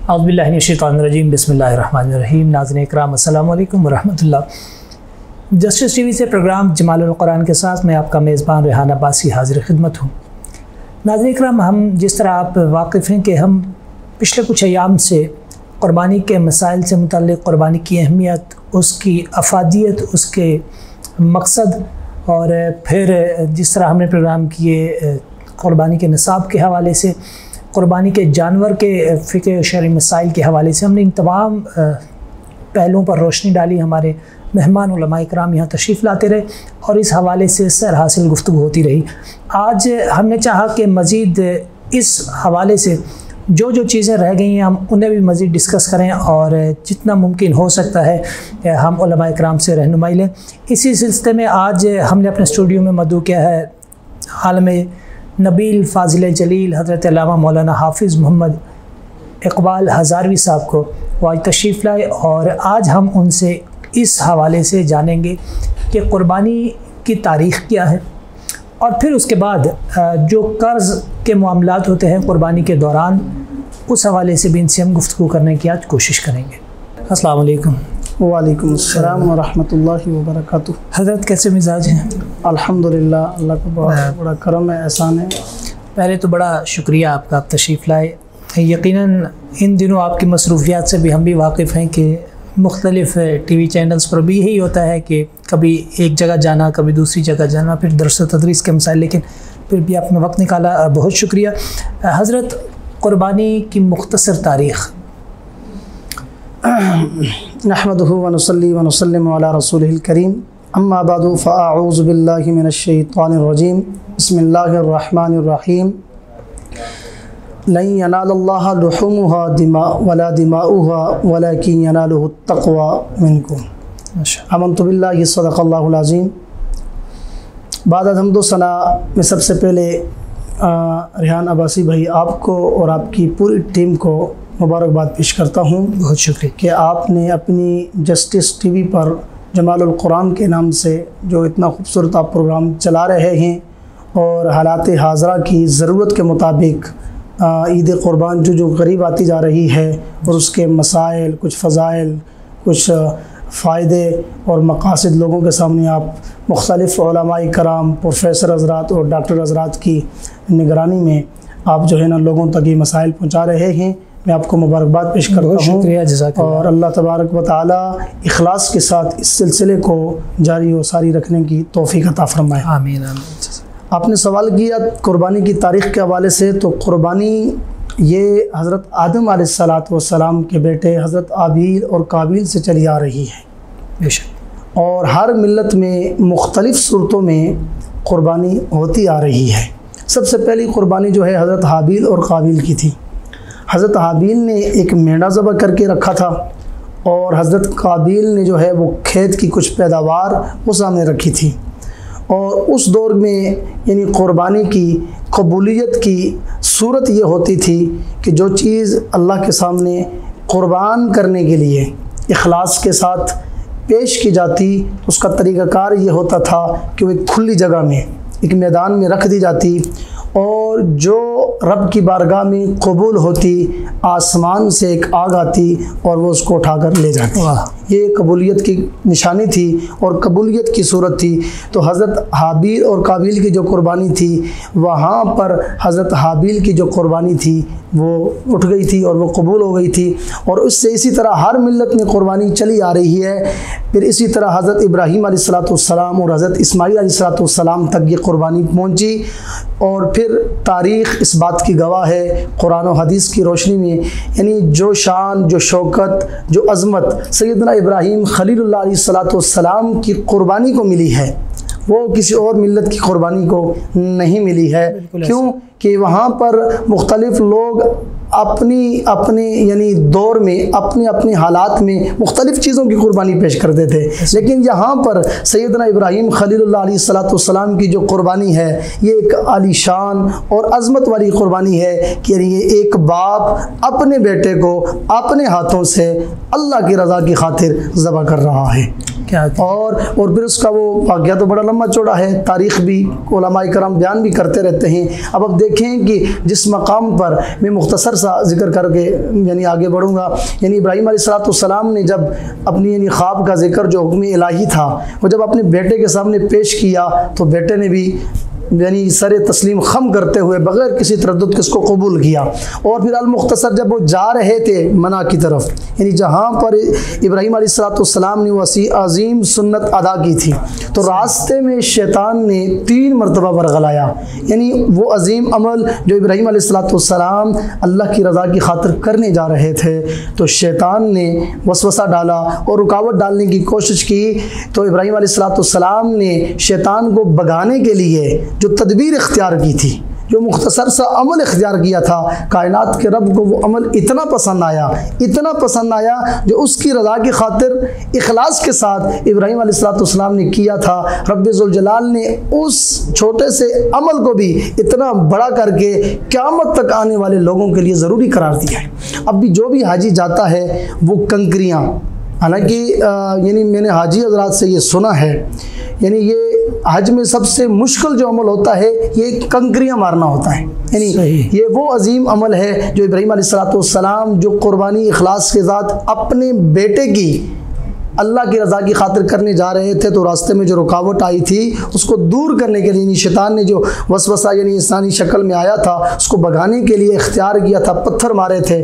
औज़ुबिल्लाहि मिनश्शैतानिर्रजीम बिस्मिल्लाहिर्रहमानिर्रहीम। नाज़रीन इकराम अस्सलामु अलैकुम वरहमतुल्लाह। जस्टिस टीवी से प्रोग्राम जमालुल कुरान के साथ मैं आपका मेज़बान रेहान अब्बासी हाज़िर खिदमत हूँ। नाज़रीन इकराम, हम जिस तरह आप वाक़िफ़ हैं कि हम पिछले कुछ अयाम से क़ुरबानी के मसाइल से मुतल्लिक़ क़ुरबानी की अहमियत, उसकी अफ़ादियत, उसके मकसद और फिर जिस तरह हमने प्रोग्राम किए क़ुरबानी के निसाब के हवाले से, क़ुरबानी के जानवर के फ़िक़्ह शरई मसाइल के हवाले से हमने इन तमाम पहलुओं पर रोशनी डाली। हमारे मेहमान उलमा इकराम यहाँ तशरीफ़ लाते रहे और इस हवाले से सर हासिल गुफ्तगू होती रही। आज हमने चाहा कि मज़ीद इस हवाले से जो जो चीज़ें रह गई हैं हम उन्हें भी मज़ीद डिस्कस करें और जितना मुमकिन हो सकता है हम उलमा इकराम से रहनुमाई लें। इसी सिलसिले में आज हमने अपने स्टूडियो में मदऊ किया है आलम नबील फ़ाज़िल जलील हज़रत अल्लामा मौलाना हाफिज़ मोहम्मद इक़बाल हज़ारवी साहब को। वो आज तशरीफ़ लाए और आज हम उनसे इस हवाले से जानेंगे कि क़ुरबानी की तारीख़ क्या है और फिर उसके बाद जो कर्ज़ के मामलात होते हैं क़ुरबानी के दौरान, उस हवाले से भी इनसे हम गुफ्तगू करने की आज कोशिश करेंगे। अस्सलाम वालेकुम। वालेकुम अस्सलाम व रहमतुल्लाहि व बरकातुहू। हज़रत कैसे मिजाज हैं? अल्हम्दुलिल्लाह, अल्लाह का बहुत बड़ा करम है, एहसान है। पहले तो बड़ा शुक्रिया आपका, आप तशरीफ़ लाए। यकीनन इन दिनों आपकी मसरूफ़ियात से भी हम भी वाकिफ़ हैं कि मुख्तलिफ़ टीवी चैनल्स पर भी यही होता है कि कभी एक जगह जाना, कभी दूसरी जगह जाना, फिर दर्स तदरीस के मसाइल, लेकिन फिर भी आपने वक्त निकाला, बहुत शुक्रिया। हज़रत क़ुरबानी की मुख्तसर तारीख़। नहमदुहु व नुसल्ली व नुसल्लिमु अला रसूलिहिल करीम, अम्मा बअदु फ़अऊज़ु बिल्लाहि मिनश्शैतानिर रजीम, बिस्मिल्लाहिर रहमानिर रहीम। लन यनालल्लाह लुहुमुहा वला दिमाउहा वलाकिन यनालुहु तक़वा मिनकुम। आमन्तु बिल्लाहि सदक़ल्लाहुल अज़ीम। बाद हम्दो सना में सबसे पहले रेहान अब्बासी भाई आपको और आपकी पूरी टीम को मुबारकबाद पेश करता हूँ। बहुत शुक्रिया कि आपने अपनी जस्टिस टीवी पर जमालुल कुरान के नाम से जो इतना खूबसूरत आप प्रोग्राम चला रहे हैं और हालात हाज़रा की ज़रूरत के मुताबिक ईद क़ुरबान जो करीब आती जा रही है और उसके मसाइल, कुछ फ़ज़ाइल, कुछ फ़ायदे और मक़ासिद लोगों के सामने आप मुख्तलिफ़ उलमाए कराम, प्रोफेसर हज़रात और डॉक्टर हज़रात की निगरानी में आप जो है ना लोगों तक ये मसाइल पहुँचा रहे हैं। मैं आपको मुबारकबाद पेश करता हूँ और अल्लाह तबारक व तआला इखलास के साथ इस सिलसिले को जारी व सारी रखने की तौफ़ीक़ अता फ़रमाए। आमीन। आपने सवाल किया क़ुरबानी की तारीख़ के हवाले से, तो क़ुरबानी ये हज़रत आदम अलैहिस्सलाम के बेटे हज़रत आबील और काबिल से चली आ रही है बेशक, और हर मिल्लत में मुख्तलिफ़ सूरतों में क़ुरबानी होती आ रही है। सबसे पहली क़ुरबानी जो है हज़रत हाबील और काबिल की थी। हज़रत हाबील ने एक मेंढा ज़बह करके रखा था और हज़रत काबिल ने जो है वो खेत की कुछ पैदावार वो सामने रखी थी। और उस दौर में यानी क़ुरबानी की कबूलियत की सूरत ये होती थी कि जो चीज़ अल्लाह के सामने क़ुरबान करने के लिए इखलास के साथ पेश की जाती, उसका तरीक़ाकार ये होता था कि वो एक खुली जगह में, एक मैदान में रख दी जाती और जो रब की बारगाह में कबूल होती, आसमान से एक आग आती और वो उसको उठाकर ले जाती। ये कबूलियत की निशानी थी और कबूलियत की सूरत थी। तो हज़रत हाबील और काबिल की जो क़ुरबानी थी, वहाँ पर हज़रत हाबील की जो क़ुरबानी थी वो उठ गई थी और वो कबूल हो गई थी। और उससे इसी तरह हर मिल्लत में क़ुरबानी चली आ रही है। फिर इसी तरह हज़रत इब्राहीम अलैहिस्सलाम और हज़रत इस्माईल अलैहिस्सलाम तक ये क़ुरबानी पहुँची। और फिर तारीख़ इस बात की गवाह है, कुरान और हदीस की रोशनी में, यानी जो शान, जो शौकत, जो अज़मत सैयदना इब्राहीम खलीलुल्लाह अलैहिस्सलाम की क़ुरबानी को मिली है, वो किसी और मिल्लत की क़ुरबानी को नहीं मिली है। क्यों कि वहाँ पर मुख्तलिफ़ लोग अपनी अपने यानी दौर में अपने अपने हालात में मुख्तलिफ़ चीज़ों की क़ुरबानी पेश करते थे, लेकिन यहाँ पर सैयदना इब्राहीम खलीलुल्लाह अलैहिस्सलाम की जो क़ुरबानी है ये एक आलीशान और अज़मत वाली क़ुरबानी है कि ये एक बाप अपने बेटे को अपने हाथों से अल्लाह की रज़ा की खातिर ज़बह कर रहा है। क्या और फिर उसका वो वाक़या तो बड़ा लंबा चौड़ा है, तारीख़ भी उलमाए कराम बयान भी करते रहते हैं। अब देखें कि जिस मकाम पर मैं मुख्तसर सा जिक्र करके यानी आगे बढ़ूँगा, यानी इब्राहीम अलैहिस्सलाम ने जब अपनी यानी ख्वाब का जिक्र जो हुक्म इलाही था वो जब अपने बेटे के सामने पेश किया तो बेटे ने भी यानी सरे तस्लीम खम करते हुए बग़ैर किसी तरद्दुद के इसको कबूल किया। और फिर अल-मुख्तसर जब वो जा रहे थे मना की तरफ, यानी जहाँ पर इब्राहीम अलैहिस्सलाम ने वसी अज़ीम सुन्नत अदा की थी, तो रास्ते में शैतान ने 3 मरतबा बरगलाया। यानी वो अज़ीम अमल जो इब्राहीम अलैहिस्सलाम अल्लाह की रज़ा की खातिर करने जा रहे थे, तो शैतान ने वसवसा डाला और रुकावट डालने की कोशिश की। तो इब्राहीम अलैहिस्सलाम ने शैतान को भगाने के लिए जो तदबीर इख्तियार की थी, जो मुख्तसर सा अमल इख्तियार किया था, कायनात के रब को वो अमल इतना पसंद आया जो उसकी रज़ा की खातिर इखलास के साथ इब्राहीम अलैहिस्सलाम ने किया था। रब्बे ज़ुल जलाल ने उस छोटे से अमल को भी इतना बड़ा करके क़यामत तक आने वाले लोगों के लिए ज़रूरी करार दिया है। अब भी जो भी हाजी जाता है वो कंकरियाँ, हालांकि यानी मैंने हाजी हज़रात से ये सुना है, यानी ये हज में सबसे मुश्किल जो अमल होता है ये कंकरियाँ मारना होता है। यानी ये वो अजीम अमल है जो इब्राहीम अलैहिस्सलाम जो कुर्बानी इखलास के साथ अपने बेटे की अल्लाह की रज़ा की खातिर करने जा रहे थे, तो रास्ते में जो रुकावट आई थी उसको दूर करने के लिए शैतान ने जो वसवसा यानी इंसानी शक्ल में आया था उसको भगाने के लिए इख्तियार किया था, पत्थर मारे थे,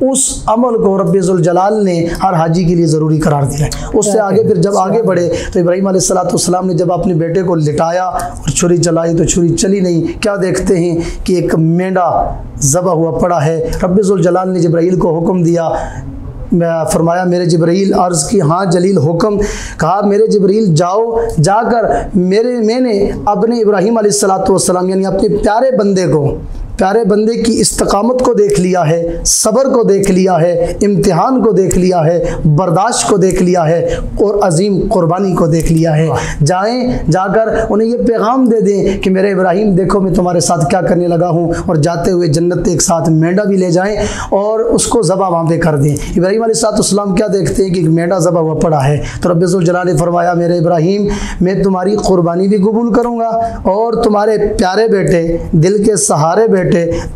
उस अमल को रब्बे ज़ुल जलाल ने हर हाजी के लिए ज़रूरी करार दिया है। उससे आगे फिर जब आगे बढ़े तो इब्राहीम अलैहिस्सलाम ने जब अपने बेटे को लिटाया और छुरी चलाई तो छुरी चली नहीं। क्या देखते हैं कि एक मेंढा ज़बह हुआ पड़ा है। रब्बे ज़ुल जलाल ने जिब्राईल को हुक्म दिया, फरमाया मेरे जिब्रील, अर्ज़ की हाँ जलील हुक्म, कहा मेरे जिब्रील जाओ, जाकर मैंने अपने इब्राहीम अलैहिस्सलाम यानी अपने प्यारे बंदे की इस्तकामत को देख लिया है, सब्र को देख लिया है, इम्तिहान को देख लिया है, बर्दाश्त को देख लिया है और अजीम कुर्बानी को देख लिया है। जाएं, जाकर उन्हें ये पैगाम दे दें कि मेरे इब्राहीम देखो मैं तुम्हारे साथ क्या करने लगा हूँ, और जाते हुए जन्नत एक साथ मेंढा भी ले जाएं और उसको ज़बह वहाँ पे कर दें। इब्राहीम अलैहिस्सलाम क्या देखते हैं कि एक मेंढा ज़बह हुआ पड़ा है, तो रब्बे ज़ुल जलाल ने फरमाया मेरे इब्राहीम मैं तुम्हारी कुर्बानी भी कबूल करूँगा और तुम्हारे प्यारे बेटे, दिल के सहारे बेटे,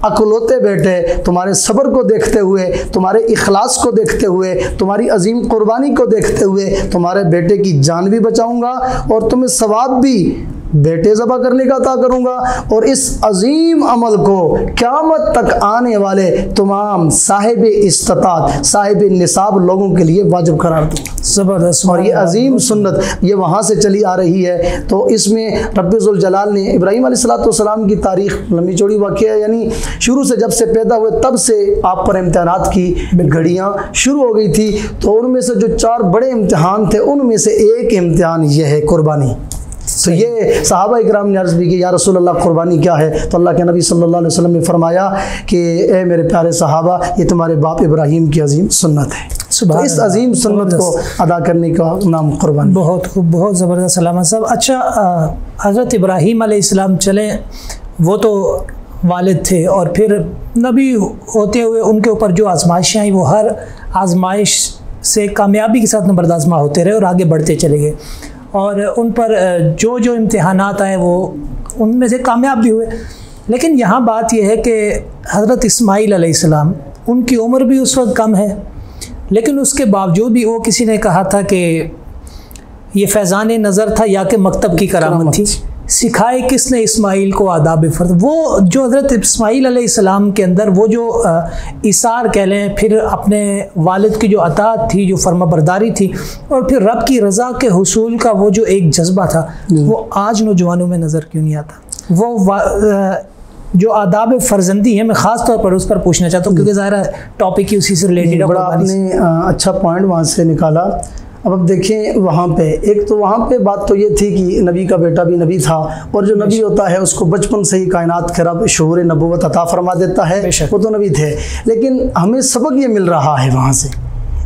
अकलौते बेटे, तुम्हारे सब्र को देखते हुए, तुम्हारे इखलास को देखते हुए, तुम्हारी अजीम कुर्बानी को देखते हुए तुम्हारे बेटे की जान भी बचाऊंगा और तुम्हें सवाब भी बेटे ज़बह करने का अता करूंगा, और इस अजीम अमल को क़यामत तक आने वाले तमाम साहिब इस्तात, साहिब निसाब लोगों के लिए वाजिब करार दूंगा। ज़बरदस्त। और ये अजीम सुन्नत ये वहाँ से चली आ रही है। तो इसमें रब्बे ज़ुल जलाल ने इब्राहीम अलैहिस्सलाम की तारीख़ लंबी चौड़ी वाक़या है, यानी शुरू से जब से पैदा हुए तब से आप पर इम्तिहानात की घड़ियाँ शुरू हो गई थी। तो उनमें से जो 4 बड़े इम्तिहान थे उनमें से एक इम्तिहान ये है कुर्बानी। तो ये सहाबा इकराम ने अर्ज़ भी की या रसूल अल्लाह कुर्बानी क्या है, तो अल्लाह के नबी सल्लल्लाहु अलैहि वसल्लम ने फरमाया कि ए मेरे प्यारे सहाबा ये तुम्हारे बाप इब्राहीम की अजीम सुन्नत है। तो इस अजीम सुन्नत को अदा करने का नाम कुर्बानी। बहुत खूब, बहुत ज़बरदस्त सलामत साहब। अच्छा, हज़रत इब्राहीम अलैहिस्सलाम चले, वो तो वालिद थे और फिर नबी होते हुए उनके ऊपर जो आजमाइशें आई वो हर आजमाइश से कामयाबी के साथ नंबर आजमा होते रहे और आगे बढ़ते चले गए, और उन पर जो जो इम्तिहानात आए वो उनमें से कामयाब भी हुए। लेकिन यहाँ बात यह है कि हज़रत इस्माईल अलैहिस्सलाम, उनकी उम्र भी उस वक्त कम है, लेकिन उसके बावजूद भी वो किसी ने कहा था कि ये फैज़ान नज़र था या कि मकतब की करामत थी। सिखाए किसने इस्माईल को आदाब फ़र्द, वो जो हज़रत इस्माईल अलैहिस्सलाम के अंदर वो जो इसार कह लें, फिर अपने वालिद की जो अताअत थी, जो फर्माबरदारी थी, और फिर रब की रज़ा के हुसूल का वो जो एक जज्बा था, वो आज नौजवानों में नज़र क्यों नहीं आता? वो जो आदाब फ़र्जंदी है, मैं ख़ास तौर पर उस पर पूछना चाहता हूँ क्योंकि ज़ाहिर टॉपिक ही उसी से रिलेटेड है। बड़ा आपने अच्छा पॉइंट वहाँ से निकाला। अब देखें वहाँ पे एक तो वहाँ पे बात तो ये थी कि नबी का बेटा भी नबी था, और जो नबी होता है उसको बचपन से ही कायनात के रब शऊर नबुव्वत अता फरमा देता है, वो तो नबी थे। लेकिन हमें सबक ये मिल रहा है वहाँ से,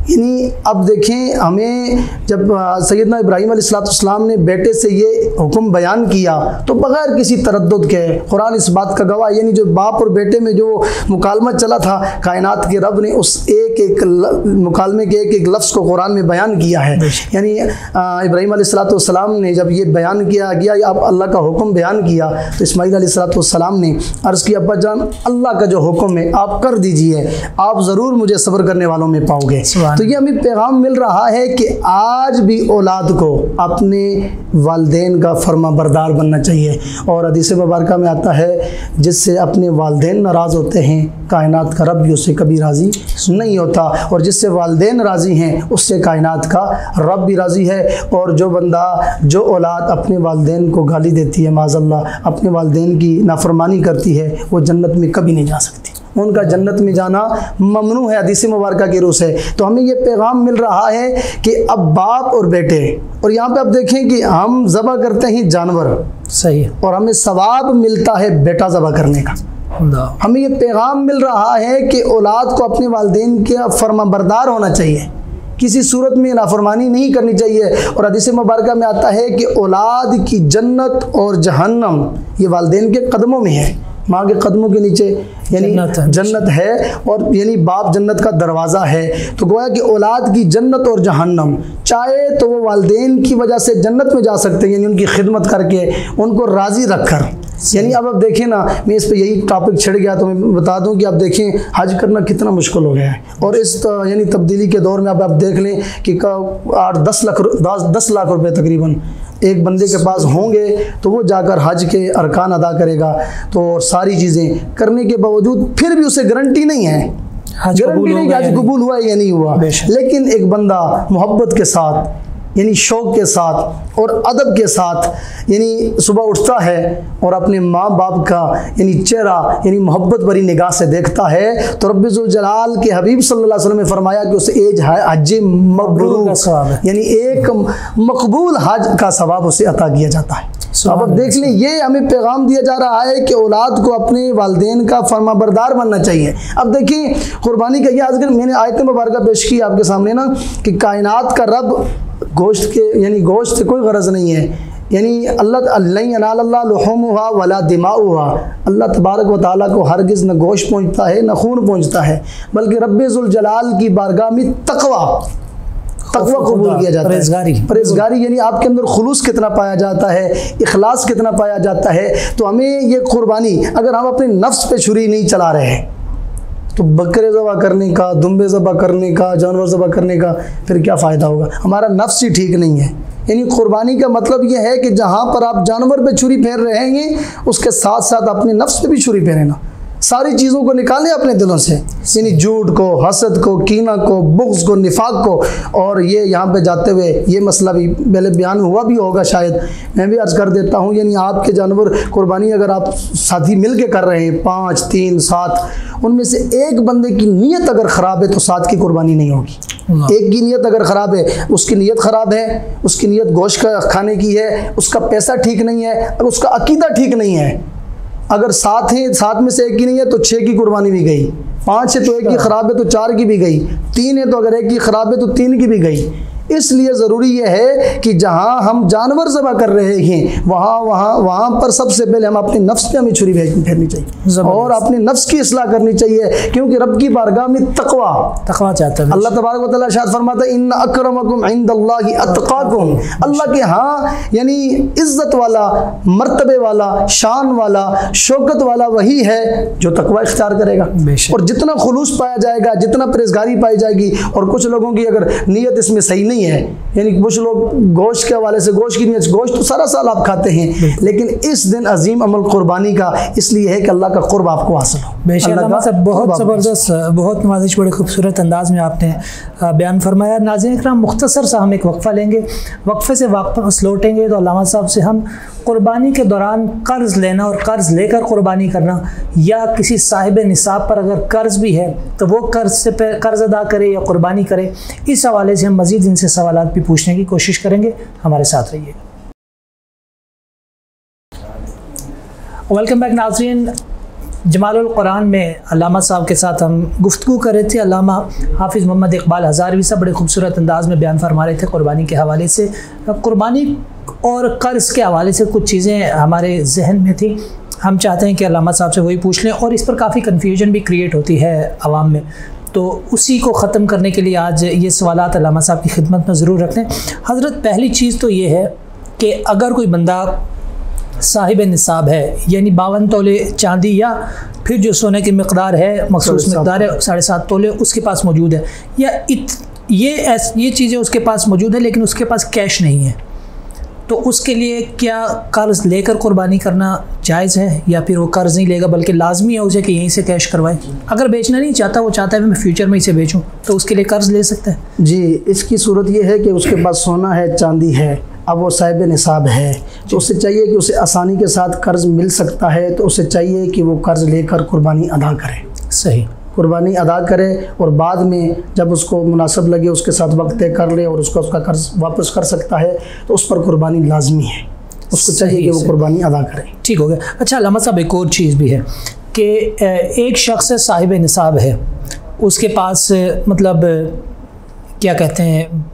यानी अब देखें, हमें जब सैयदना इब्राहीम अलैहिस्सलाम ने बेटे से ये हुक्म बयान किया तो बग़ैर किसी तरद्दुद के, कुरान इस बात का गवाह, यानी जो बाप और बेटे में जो मुकालमा चला था, कायनात के रब ने उस एक एक मुकालमे के एक एक लफ्ज़ को कुरान में बयान किया है। यानी इब्राहीम अलैहिस्सलाम ने जब ये बयान किया गया, अब अल्लाह का हुक्म बयान किया, तो इस्माईल अलैहिस्सलाम ने अर्ज़ किया, अब्बा जान अल्लाह का जो हुक्म है आप कर दीजिए, आप ज़रूर मुझे सब्र करने वालों में पाओगे। तो ये हमें पैगाम मिल रहा है कि आज भी औलाद को अपने वालिदैन का फर्मा बरदार बनना चाहिए। और हदीस मुबारक में आता है, जिससे अपने वालिदैन नाराज़ होते हैं, कायनात का रब भी उससे कभी राज़ी नहीं होता, और जिससे वालिदैन राज़ी हैं उससे कायनात का रब भी राज़ी है। और जो बंदा, जो औलाद अपने वालिदैन को गाली देती है, माज़अल्लाह अपने वालिदैन की नाफरमानी करती है, वो जन्नत में कभी नहीं जा सकती, उनका जन्नत में जाना ममनू है हदीस मुबारक की रूह से। तो हमें ये पैगाम मिल रहा है कि अब बाप और बेटे, और यहाँ पे आप देखें कि हम ज़बह करते हैं जानवर, सही है, और हमें सवाब मिलता है बेटा ज़बह करने का। हमें ये पैगाम मिल रहा है कि औलाद को अपने वालिदैन के फर्माबरदार होना चाहिए, किसी सूरत में नाफरमानी नहीं करनी चाहिए। और हदीस मुबारक में आता है कि औलाद की जन्नत और जहन्नम ये वालिदैन के कदमों में है, माँ के कदमों के नीचे यानी जन्नत है, और यानी बाप जन्नत का दरवाज़ा है। तो गोया कि औलाद की जन्नत और जहन्नम, चाहे तो वो वालिदैन की वजह से जन्नत में जा सकते हैं, यानी उनकी खिदमत करके, उनको राज़ी रखकर। यानी अब देखें ना, मैं इस पे यही टॉपिक छिड़ गया तो मैं बता दूं कि अब देखें हज करना कितना मुश्किल हो गया है, और इस यानी तब्दीली के दौर में अब आप देख लें कि 10 लाख रुपए तकरीबन एक बंदे के पास होंगे तो वो जाकर हज के अरकान अदा करेगा। तो सारी चीज़ें करने के बावजूद फिर भी उसे गारंटी नहीं है, गारंटी नहीं कि हज कबूल हुआ या नहीं हुआ। लेकिन एक बंदा मोहब्बत के साथ, यानी शौक़ के साथ और अदब के साथ यानी सुबह उठता है और अपने माँ बाप का यानी चेहरा यानी मोहब्बत भरी निगाह से देखता है, तो रब्बे ज़ुल जलाल के हबीब सल्लल्लाहु अलैहि वसल्लम ने फरमाया कि उसे एज है हज मबरूर, यानी एक मकबूल हज का सवाब उसे अता किया जाता है। अब देख लें, ये हमें पैगाम दिया जा रहा है कि औलाद को अपने वालिदैन का फर्माबरदार बनना चाहिए। अब देखिए कुर्बानी का ये आज मैंने आयत मुबारक पेश की आपके सामने ना, कि कायनात का रब गोश्त के यानी गोश्त से कोई गरज नहीं है, यानी अल्लाह लुहुमुहा वला दिमाउहा, अल्लाह तबारक व तआला को हरगिज़ न गोश्त पहुँचता है न खून पहुँचता है, बल्कि रब्बे ज़ुल जलाल की बारगाह में तक़वा कबूल किया जाता है। परहेज़गारी यानी आपके अंदर खुलूस कितना पाया जाता है, इखलास कितना पाया जाता है। तो हमें ये कुर्बानी, अगर हम अपने नफ्स पे छुरी नहीं चला रहे हैं तो बकरे ज़बह करने का, दुम्बे ज़बह करने का, जानवर ज़बह करने का फिर क्या फ़ायदा होगा, हमारा नफ्स ही ठीक नहीं है। यानी कुर्बानी का मतलब ये है कि जहाँ पर आप जानवर पे छुरी फेर रहे हैं उसके साथ साथ अपने नफ्स पे भी छुरी फेरना, सारी चीज़ों को निकालें अपने दिलों से, यानी झूठ को, हसद को, कीना को, बुग़्ज़ को, निफाक को। और ये यहाँ पे जाते हुए ये मसला भी पहले बयान हुआ भी होगा, शायद मैं भी अर्ज़ कर देता हूँ, यानी आपके जानवर कुर्बानी अगर आप साथी मिल के कर रहे हैं 5, 3, 7, उनमें से एक बंदे की नीयत अगर ख़राब है तो 7 की कुर्बानी नहीं होगी। एक की नीयत अगर ख़राब है, उसकी नीयत ख़राब है, उसकी नीयत गोश्त का खाने की है, उसका पैसा ठीक नहीं है, अगर उसका अकीदा ठीक नहीं है, अगर 7 में से एक की नहीं है तो 6 की कुर्बानी भी गई, 5 है तो एक की ख़राब है तो 4 की भी गई, 3 है तो अगर एक की ख़राब है तो 3 की भी गई। इसलिए ज़रूरी यह है कि जहाँ हम जानवर ज़बह कर रहे हैं वहाँ पर सबसे पहले हम अपने नफ्स पे हमें छुरी फेरनी चाहिए और अपने नफ्स की इस्लाह करनी चाहिए, क्योंकि रब की बारगाह में तक़वा चाहता है। अल्लाह तबारक व तआला इरशाद फरमाता है, इन्ना अक्रमकुम इंदल्लाहि अत्क़ाकुम, अल्लाह के हाँ यानी इज़्ज़त वाला, मर्तबे वाला, शान वाला, शौकत वाला वही है जो तक़वा इख्तियार करेगा। और जितना खुलूस पाया जाएगा, जितना परहेज़गारी पाई जाएगी, और कुछ लोगों की अगर नीयत इसमें सही नहीं है, यानी कुछ लोग गोश्त के हवाले से, गोश्त की नीयत, गोश्त तो सारा साल आप खाते हैं, लेकिन इस दिन अजीम अमल कुर्बानी का इसलिए है कि अल्लाह का कुर्ब आपको हासिल हो। बहुत ज़बरदस्त, बहुत नवाज़िश, बड़े खूबसूरत अंदाज में आपने बयान फरमाया। नाज़रीन इकराम, मुख्तसर सा हम एक वक्फ़ा लेंगे, वक्फ़े से वापस लौटेंगे तो अल्लामा साहब से हम कुर्बानी के दौरान कर्ज़ लेना और कर्ज़ लेकर कुर्बानी करना, या किसी साहिब निसाब पर अगर कर्ज़ भी है तो वो कर्ज़ अदा करे या कुर्बानी करे, इस हवाले से हम मज़ीद इनसे सवालात भी पूछने की कोशिश करेंगे। हमारे साथ रहिए। वेलकम बैक नाज़रीन, जमालुल कुरान में अल्लामा साहब के साथ हम गुफ्तगू कर रहे थे। अल्लामा हाफिज़ मोहम्मद इकबाल हज़ारवी साहब बड़े खूबसूरत अंदाज़ में बयान फरमा रहे थे कुर्बानी के हवाले से। कुर्बानी और कर्ज़ के हवाले से कुछ चीज़ें हमारे जहन में थी, हम चाहते हैं कि अल्लामा साहब से वही पूछ लें, और इस पर काफ़ी कन्फ्यूजन भी क्रिएट होती है आवाम में, तो उसी को ख़त्म करने के लिए आज ये सवालात अल्लामा साहब की खिदमत में ज़रूर रखते हैं। हज़रत, पहली चीज़ तो ये है कि अगर कोई बंदा साहिब निसाब है, यानी 52 तोले चांदी या फिर जो सोने की मकदार है, मखसूस मकदार है 7.5 तोले उसके पास मौजूद है, या ये चीज़ें उसके पास मौजूद है लेकिन उसके पास कैश नहीं है, तो उसके लिए क्या कर्ज़ लेकर कुर्बानी करना जायज़ है, या फिर वो कर्ज़ नहीं लेगा बल्कि लाजमी है उसे कि यहीं से कैश करवाए? अगर बेचना नहीं चाहता, वो चाहता है मैं फ्यूचर में इसे बेचूं, तो उसके लिए कर्ज़ ले सकता है? जी, इसकी सूरत ये है कि उसके पास सोना है, चांदी है, अब वो साहिब निसाब है, तो उसे चाहिए कि उसे आसानी के साथ कर्ज़ मिल सकता है, तो उसे चाहिए कि वो कर्ज़ लेकर कुर्बानी अदा करे। सही, कुर्बानी अदा करे और बाद में जब उसको मुनासिब लगे उसके साथ वक्त तय कर ले और उसका कर्ज़ वापस कर सकता है, तो उस पर कुर्बानी लाजमी है, उसको चाहिए कि वो कुर्बानी अदा करे। ठीक हो गया। अच्छा अल्लामा साहब, एक और चीज़ भी है कि एक शख्स साहिब निसाब है, उसके पास मतलब क्या कहते हैं,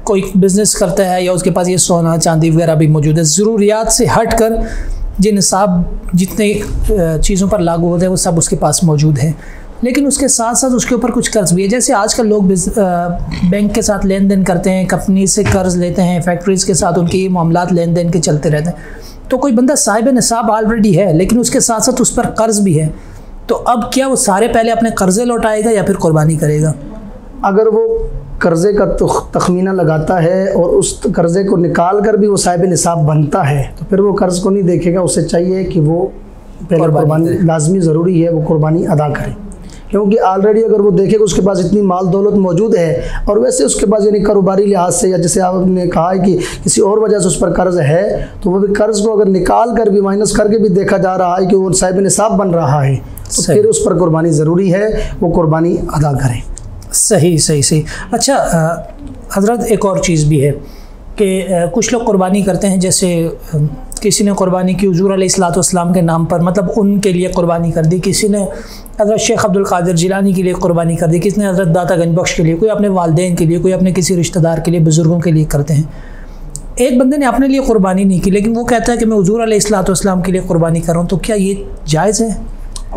कोई बिज़नेस करता है या उसके पास ये सोना चांदी वगैरह भी मौजूद है, ज़रूरियात से हट कर जिन निसाब जितने चीज़ों पर लागू होते हैं वो सब उसके पास मौजूद है, लेकिन उसके साथ साथ उसके ऊपर कुछ कर्ज़ भी है। जैसे आजकल लोग बैंक के साथ लेन देन करते हैं, कंपनी से कर्ज़ लेते हैं, फैक्ट्रीज़ के साथ उनके मामलात लेन देन के चलते रहते हैं, तो कोई बंदा साहिब निसाब ऑलरेडी है लेकिन उसके साथ साथ उस पर कर्ज़ भी है, तो अब क्या वो सारे पहले अपने कर्ज़े लौटाएगा या फिर कुर्बानी करेगा? अगर वो कर्ज़े का तखमीना लगाता है और उस कर्ज़े को निकाल कर भी वो साहिब निसाब बनता है, तो फिर वो कर्ज़ को नहीं देखेगा, उसे चाहिए कि वो पहले कुर्बानी लाजमी ज़रूरी है वो कुर्बानी अदा करे, क्योंकि ऑलरेडी अगर वो देखेगा उसके पास इतनी माल दौलत मौजूद है और वैसे उसके पास यानी कारोबारी लिहाज से या जैसे आपने कहा है कि किसी और वजह से उस पर कर्ज़ है, तो वो भी कर्ज़ को अगर निकाल कर भी माइनस करके भी देखा जा रहा है कि वो साहिब निसाब बन रहा है, तो फिर उस पर कुर्बानी ज़रूरी है, वो कुर्बानी अदा करें। सही सही सही। अच्छा हज़रत, एक और चीज़ भी है कि कुछ लोग कुर्बानी करते हैं, जैसे किसी ने कुर्बानी की हुज़ूर अलैहिस्सलाम के नाम पर, मतलब उनके लिए कुर्बानी कर दी, किसी ने हज़रत शेख अब्दुल कादिर जिलानी के लिए कुर्बानी कर दी, किसी ने हज़रत दाता गंज बख्श के लिए, कोई अपने वालिदैन के लिए, कोई अपने किसी रिश्तेदार के लिए, बुज़ुर्गों के लिए करते हैं। एक बंदे ने अपने लिए कुर्बानी नहीं की लेकिन वो कहता है कि मैं हुज़ूर अलैहिस्सलाम के लिए कुर्बानी कर रहा हूँ, तो क्या ये जायज़ है?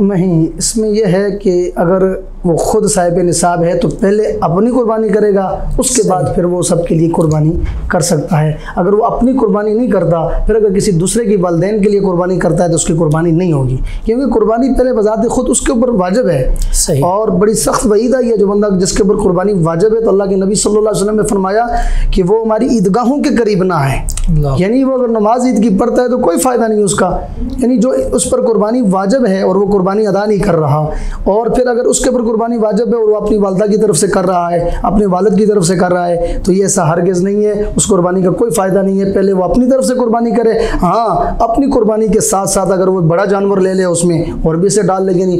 नहीं, इसमें यह है कि अगर वो ख़ुद साहिब निसाब है तो पहले अपनी कुर्बानी करेगा, उसके बाद फिर वो सबके लिए कुर्बानी कर सकता है। अगर वो अपनी कुर्बानी नहीं करता, फिर अगर किसी दूसरे की वालिदैन के लिए कुर्बानी करता है तो उसकी कुर्बानी नहीं होगी, क्योंकि कुर्बानी पहले बजाते खुद उसके ऊपर वाजिब है। सही। और बड़ी सख्त वईद आई है जो बंदा जिसके ऊपर कुर्बानी वाजिब है, तो अल्लाह के नबी सल्लल्लाहु अलैहि वसल्लम ने फरमाया कि वो हमारी ईदगाहों के करीब ना है, यानी वो अगर नमाज ईद की पढ़ता है तो कोई फ़ायदा नहीं उसका, यानी जो उस पर कुर्बानी वाजिब है और वो कुर्बानी अदा नहीं कर रहा, और फिर अगर उसके ऊपर कुर्बानी वाजिब है और वो अपनी वालदा की तरफ से कर रहा है, अपने वालिद की तरफ से कर रहा है, तो ये ऐसा हरगिज़ नहीं है, उस कुर्बानी का कोई फ़ायदा नहीं है। पहले वो अपनी तरफ से कुर्बानी करे, हाँ अपनी कुर्बानी के साथ साथ अगर वो बड़ा जानवर ले ले उसमें और भी से डाल ले, यानी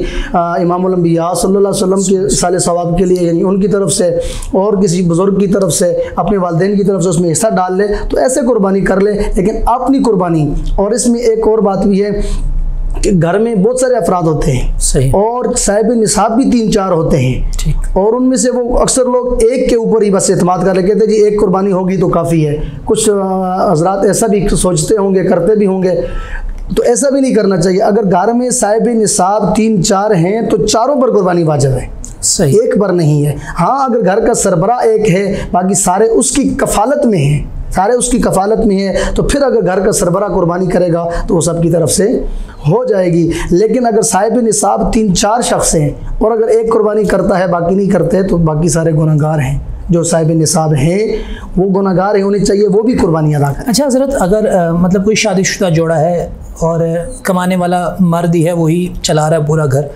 इमामुल अंबिया सल्लल्लाहु अलैहि वसल्लम के साले सवाब के लिए, यानी उनकी तरफ से और किसी बुज़ुर्ग की तरफ से, अपने वालिदैन की तरफ से उसमें हिस्सा डाल ले, तो ऐसे कुर्बानी कर ले, लेकिन अपनी कुर्बानी। और इसमें एक और बात भी है कि घर में बहुत सारे अफराद होते हैं। सही। और साहिब निसाब भी 3-4 होते हैं। ठीक। और उनमें से वो अक्सर लोग एक के ऊपर ही बस एतमाद कर लेते हैं, जी एक कुर्बानी होगी तो काफ़ी है। कुछ हज़रात ऐसा भी सोचते होंगे, करते भी होंगे, तो ऐसा भी नहीं करना चाहिए। अगर घर में साहिब निसाब 3-4 हैं तो चारों पर कुर्बानी वाजिब है, सही, एक पर नहीं है। हाँ अगर घर का सरबरा एक है, बाकी सारे उसकी कफालत में हैं, सारे उसकी कफालत में है, तो फिर अगर घर का सरबरा कुर्बानी करेगा तो वो सबकी तरफ से हो जाएगी। लेकिन अगर साहिब निसाब 3-4 शख्स हैं और अगर एक कुर्बानी करता है बाकी नहीं करते, तो बाकी सारे गुनहगार हैं। जो साहिब निसाब हैं वो गुनहगार हैं, उन्हें चाहिए वो भी कुर्बानी अदा करें। अच्छा हज़रत, अगर मतलब कोई शादीशुदा जोड़ा है और कमाने वाला मर्द ही है, वही चला रहा है पूरा घर,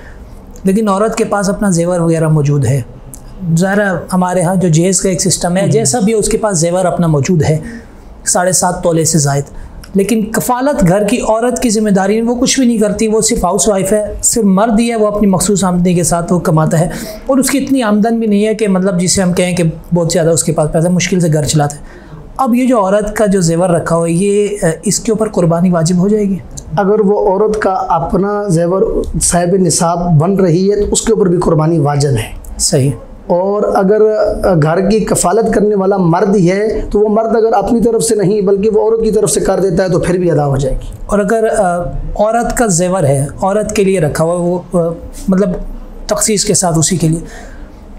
लेकिन औरत के पास अपना जेवर वगैरह मौजूद है, ज़रा हमारे यहाँ जो जहेज़ का एक सिस्टम है, जैसा भी उसके पास जेवर अपना मौजूद है 7.5 तोले से ज़ायद, लेकिन कफ़ालत घर की औरत की ज़िम्मेदारी है, वो कुछ भी नहीं करती, वो सिर्फ हाउस वाइफ है, सिर्फ मर्द ही है, वो अपनी मखसूस आमदनी के साथ वो कमाता है और उसकी इतनी आमदन भी नहीं है कि मतलब जिसे हम कहें कि बहुत ज़्यादा उसके पास पैसा, मुश्किल से घर चलाता है। अब ये जो औरत का जो जेवर रखा हुआ है, ये इसके ऊपर कुर्बानी वाजिब हो जाएगी? अगर वो औरत का अपना जेवर साहिब निसाब बन रही है तो उसके ऊपर भी कुर्बानी वाजिब है। सही। और अगर घर की कफालत करने वाला मर्द ही है तो वो मर्द अगर अपनी तरफ से नहीं बल्कि वो औरत की तरफ से कर देता है तो फिर भी अदा हो जाएगी। और अगर औरत का जेवर है, औरत के लिए रखा हुआ, वो मतलब तखसीस के साथ उसी के लिए,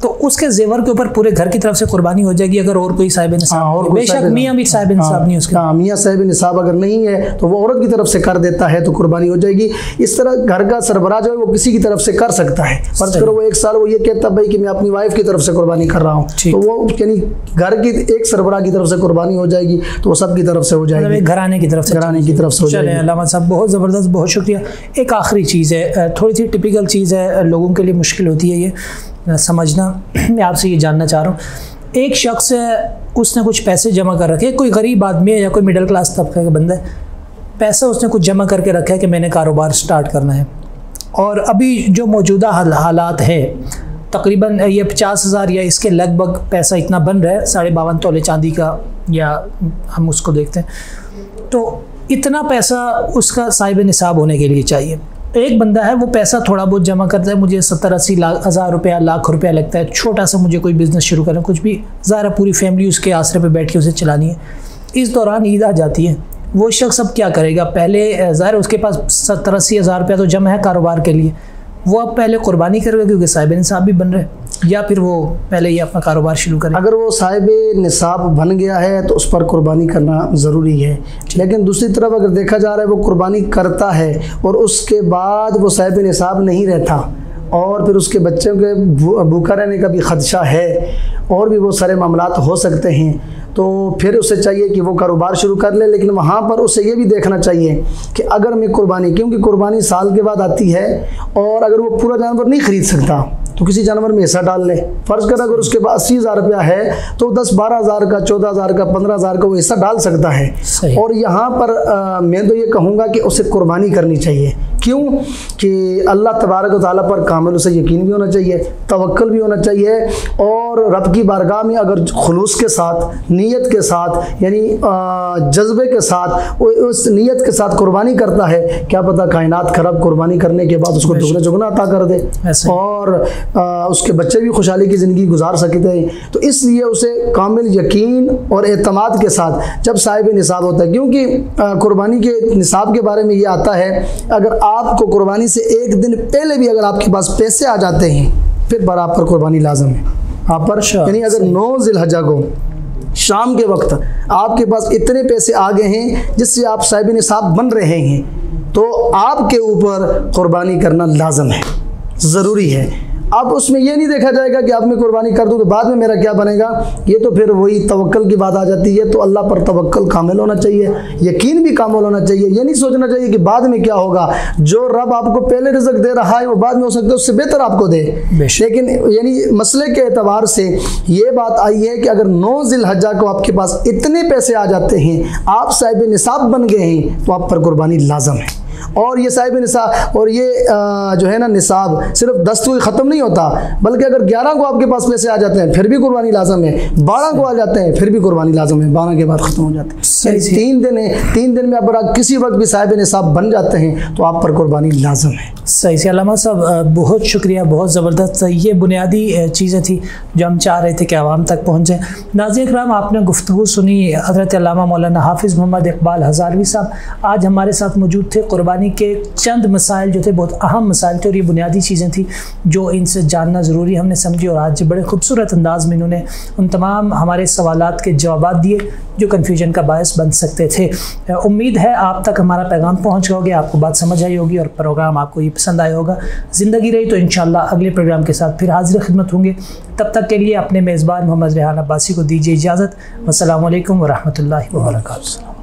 तो उसके जेवर के ऊपर पूरे घर की तरफ से कुर्बानी हो जाएगी अगर और कोई साहिब निसाब, बेशक मियाँ भी साहिब निसाब नहीं उसके। हाँ, मियाँ साहिब निसाब अगर नहीं है तो वो औरत की तरफ से कर देता है तो कुर्बानी हो जाएगी। इस तरह घर का सरबराह जो है वो किसी की तरफ से कर सकता है। फर्ज करो वो 1 साल वो ये कहता भाई कि मैं अपनी वाइफ की तरफ से कुर्बानी कर रहा हूँ, तो वो यानी घर की एक सरबराह की तरफ से कुर्बानी हो जाएगी तो वो सब की तरफ से हो जाएगी, घराने की तरफ से, घराने की तरफ से हो जाएगी। अल्लामा साहब बहुत ज़बरदस्त, बहुत शुक्रिया। एक आखिरी चीज़ है, थोड़ी सी टिपिकल चीज़ है, लोगों के लिए मुश्किल होती है ये समझना, मैं आपसे ये जानना चाह रहा हूँ। एक शख्स है, उसने कुछ पैसे जमा कर रखे, कोई गरीब आदमी है या कोई मिडिल क्लास तबके का बंदा है, पैसा उसने कुछ जमा करके रखा है कि मैंने कारोबार स्टार्ट करना है, और अभी जो मौजूदा हालात है तकरीबन ये 50,000 या इसके लगभग पैसा इतना बन रहा है, 52.5 तोले चांदी का, या हम उसको देखते हैं, तो इतना पैसा उसका साहिब निसाब होने के लिए चाहिए। एक बंदा है वो पैसा थोड़ा बहुत जमा करता है, मुझे 70-80 हज़ार रुपया, लाख रुपया लगता है, छोटा सा मुझे कोई बिज़नेस शुरू करना, कुछ भी, ज़ाहिर पूरी फैमिली उसके आसरे पे बैठ के उसे चलानी है। इस दौरान ईद आ जाती है, वो शख्स अब क्या करेगा? पहले ज़ाहिर उसके पास 70-80 हज़ार रुपया तो जमा है कारोबार के लिए, वो अब पहले कुर्बानी करेगा क्योंकि साहिब निसाब भी बन रहे, या फिर वो पहले ही अपना कारोबार शुरू करें? अगर वो साहिब निसाब बन गया है तो उस पर कुर्बानी करना ज़रूरी है, लेकिन दूसरी तरफ अगर देखा जा रहा है वो कुर्बानी करता है और उसके बाद वो साहिब निसाब नहीं रहता और फिर उसके बच्चों के भूखा रहने का भी ख़दशा है और भी बहुत सारे मामलात हो सकते हैं, तो फिर उसे चाहिए कि वो कारोबार शुरू कर ले। लेकिन वहाँ पर उसे ये भी देखना चाहिए कि अगर मैं कुर्बानी, क्योंकि कुर्बानी साल के बाद आती है, और अगर वो पूरा जानवर नहीं ख़रीद सकता तो किसी जानवर में हिस्सा डाल ले। फ़र्ज़ कर अगर उसके पास 80,000 रुपया है तो 10-12 हज़ार का, 14 हज़ार का, 15 हज़ार का वो हिस्सा डाल सकता है। और यहाँ पर मैं तो ये कहूँगा कि उसे कुर्बानी करनी चाहिए। क्यों? कि अल्लाह तबारक व तआला पर कामिल उसे यकीन भी होना चाहिए, तवक्कुल भी होना चाहिए, और रब की बारगाह में अगर खुलूस के साथ, नीयत के साथ, यानी जज्बे के साथ, उस नीयत के साथ कुर्बानी करता है, क्या पता कायनात खरब कुर्बानी करने के बाद उसको दुगना चुगना अता कर दे और उसके बच्चे भी खुशहाली की ज़िंदगी गुजार सकते हैं। तो इसलिए उसे कामिल यकीन और एतमाद के साथ जब साहिब निसाब होता है, क्योंकि कुर्बानी के निसाब के बारे में ये आता है, अगर आपको कुर्बानी से एक दिन पहले भी अगर आपके पास पैसे आ जाते हैं फिर बराबर कुर्बानी लाजम है आप पर। यानी अगर 9 ज़िलहज्जा को शाम के वक्त आपके पास इतने पैसे आ गए हैं जिससे आप साहिब निसाब बन रहे हैं, तो आपके ऊपर कुर्बानी करना लाजम है, ज़रूरी है। अब उसमें ये नहीं देखा जाएगा कि अब मैं कुर्बानी कर दूं तो बाद में मेरा क्या बनेगा, ये तो फिर वही तवक्कल की बात आ जाती है। तो अल्लाह पर तवक्कल कामिल होना चाहिए, यकीन भी कामिल होना चाहिए। ये नहीं सोचना चाहिए कि बाद में क्या होगा, जो रब आपको पहले रिज़्क दे रहा है वो बाद में हो सकता है उससे बेहतर आपको दे। लेकिन यानी मसले के एतबार से ये बात आई है कि अगर 9 ज़िलहज्जा को आपके पास इतने पैसे आ जाते हैं, आप साहिब निसाब बन गए हैं, तो आप पर कुर्बानी लाजम है। और ये साहिब निसाब, और ये जो है ना निसाब सिर्फ 10 को ख़त्म नहीं होता, बल्कि अगर 11 को आपके पास पैसे आ जाते हैं फिर भी कुर्बानी लाजम है, 12 को आ जाते हैं फिर भी कुर्बानी लाजम है, 12 के बाद ख़त्म हो जाते हैं। 3 दिन है, 3 दिन में अगर किसी वक्त भी साहिब निसाब बन जाते हैं तो आप पर कुर्बानी लाजम है। सही से अल्लामा साहब बहुत शुक्रिया, बहुत ज़बरदस्त। ये बुनियादी चीज़ें थी जो हम चाह रहे थे कि आवाम तक पहुँचे। नाज़रीन इकराम, आपने गुफ्तगू सुनी हज़रत अल्लामा मौलाना हाफिज़ मोहम्मद इकबाल हज़ारवी साहब आज हमारे साथ मौजूद थे। कुर्बानी के चंद मसाइल जो थे बहुत अहम मसाइल थे और ये बुनियादी चीज़ें थी जो इनसे जानना ज़रूरी हमने समझी, और आज बड़े खूबसूरत अंदाज में इन्होंने उन तमाम हमारे सवालात के जवाब दिए जो कन्फ्यूजन का बायस बन सकते थे। उम्मीद है आप तक हमारा पैगाम पहुँच गया होगा, आपको बात समझ आई होगी और प्रोग्राम आपको ये पसंद आया होगा। ज़िंदगी रही तो इंशाअल्लाह अगले प्रोग्राम के साथ फिर हाजिर खिदमत होंगे। तब तक के लिए अपने मेज़बान मोहम्मद रेहान अब्बासी को दीजिए इजाज़त। अस्सलामु अलैकुम व रहमतुल्लाहि व बरकातुहू।